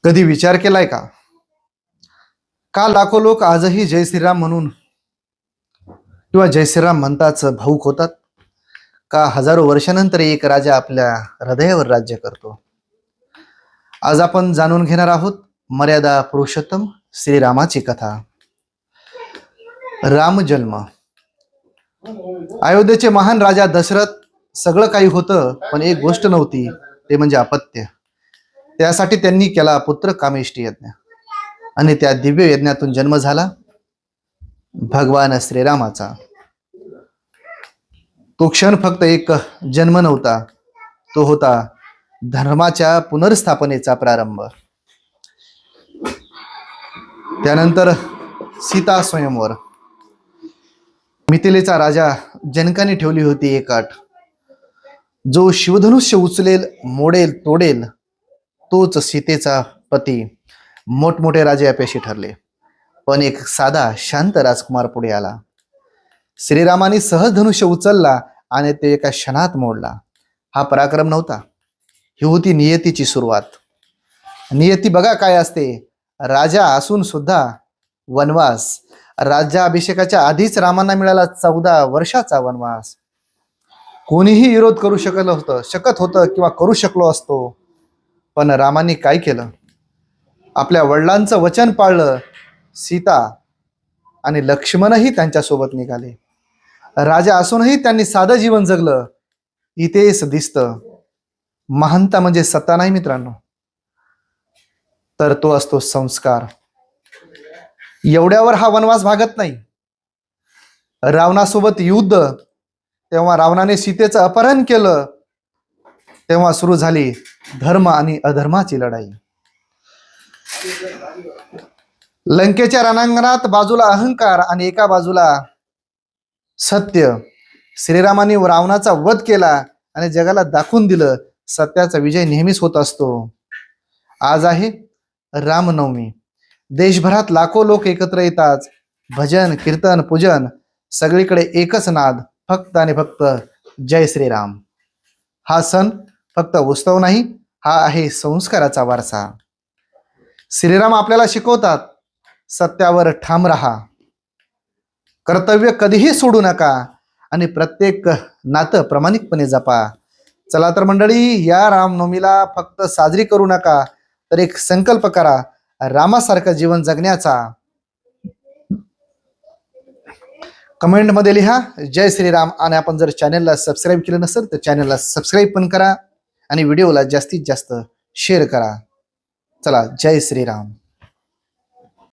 कधी विचार केलाय का का लाखो लोक आजही जय श्रीराम म्हणून किंवा जय श्रीराम म्हणताच भाऊक होतात? का हजारो वर्षानंतर एक राजा आपल्या हृदयावर राज्य करतो? आज आपण जाणून घेणार आहोत मर्यादा पुरुषोत्तम श्रीरामाची कथा. राम जन्म. अयोध्येचे महान राजा दशरथ सगळं काही होतं, पण एक गोष्ट नव्हती, ते म्हणजे अपत्य. त्यासाठी त्यांनी केला पुत्र कामेष्टी यज्ञ आणि त्या दिव्य यज्ञातून जन्म झाला भगवान श्रीरामाचा. तो क्षण फक्त एक जन्म नव्हता, तो होता धर्माच्या पुनर्स्थापनेचा प्रारंभ. त्यानंतर सीता स्वयंवर. मिथिलेचा राजा जनकाने ठेवली होती एक अट, जो शिवधनुष्य उचलेल, मोडेल, तोडेल तोच सीतेचा पती. मोठमोठे राजे अपयशी ठरले, पण एक साधा शांत राजकुमार पुढे आला. श्रीरामाने सहज धनुष्य उचलला आणि ते एका क्षणात मोडला. हा पराक्रम नव्हता, ही होती नियतीची सुरुवात. नियती बघा काय असते. राजा असून सुद्धा वनवास. राज्याभिषेकाच्या आधीच रामांना मिळाला 14 वर्षाचा वनवास. कोणीही विरोध करू शकत होतं किंवा करू शकलो असतो, पण रामांनी काय केलं? आपल्या वडिलांचं वचन पाळलं. सीता आणि लक्ष्मणही त्यांच्यासोबत निघाले. राजा असूनही त्यांनी साधं जीवन जगलं. इथेच दिसतं महानता म्हणजे सत्ता नाही मित्रांनो, तर तो असतो संस्कार. एवढ्यावर हा वनवास भागत नाही. रावणासोबत युद्ध, तेव्हा रावणाने सीतेचं अपहरण केलं. तेव्हा सुरू झाली धर्म आणि अधर्माची लढाई. लंकेच्या रणांगणात बाजूला अहंकार आणि एका बाजूला सत्य. श्रीरामाने रावणाचा वध केला आणि जगाला दाखवून दिलं सत्याचा विजय नेहमीच होत असतो. आज आहे रामनवमी. देशभरात लाखो लोक एकत्र येतात. भजन, कीर्तन, पूजन, सगळीकडे एकच नाद, फक्त आणि फक्त जय श्रीराम. हा सण फक्त उत्सव नाही, हा आहे संस्काराचा वारसा. श्रीराम आपल्याला शिकवतात, सत्यावर ठाम राहा, कर्तव्य कधीही सोडू नका आणि प्रत्येक नातं प्रामाणिकपणे जपा. चला तर मंडळी, या रामनवमीला फक्त साजरी करू नका, तर एक संकल्प करा रामासारखं जीवन जगण्याचा. कमेंटमध्ये लिहा जय श्रीराम. आणि आपण जर चॅनलला सबस्क्राईब केलं नसेल तर चॅनलला सबस्क्राईब पण करा आणि व्हिडिओला जास्तीत जास्त शेअर करा. चला, जय श्रीराम.